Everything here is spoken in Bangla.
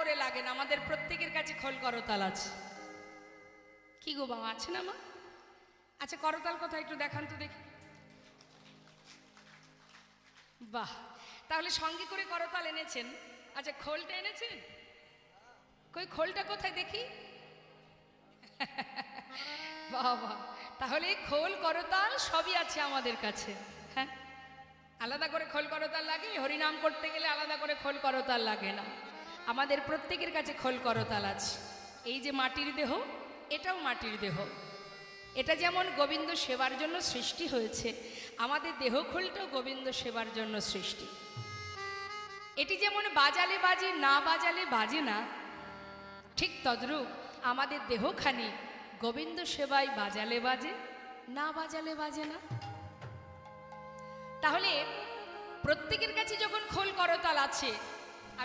করে লাগে না, আমাদের প্রত্যেকের কাছে খোল করতাল আছে। কি গো বাবা, আছে না মা? আচ্ছা, করতাল কোথায় একটু দেখান তো দেখি। বাহ, তাহলে সঙ্গে করে করতাল এনেছেন। আচ্ছা, খোলটা এনেছেন? কই খোলটা কোথায় দেখি? বাবা, তাহলে খোল করতাল সবই আছে আমাদের কাছে। হ্যাঁ, আলাদা করে খোল করতাল লাগে? হরিনাম করতে গেলে আলাদা করে খোল করতাল লাগে না, আমাদের প্রত্যেকের কাছে খোল করতাল আছে। এই যে মাটির দেহ, এটাও মাটির দেহ। এটা যেমন গোবিন্দ সেবার জন্য সৃষ্টি হয়েছে, আমাদের দেহ খোলটাও গোবিন্দ সেবার জন্য সৃষ্টি। এটি যেমন বাজালে বাজে, না বাজালে বাজে না, ঠিক তদ্রূপ আমাদের দেহখানি গোবিন্দ সেবায় বাজালে বাজে, না বাজালে বাজে না। তাহলে প্রত্যেকের কাছে যখন খোল করতাল আছে,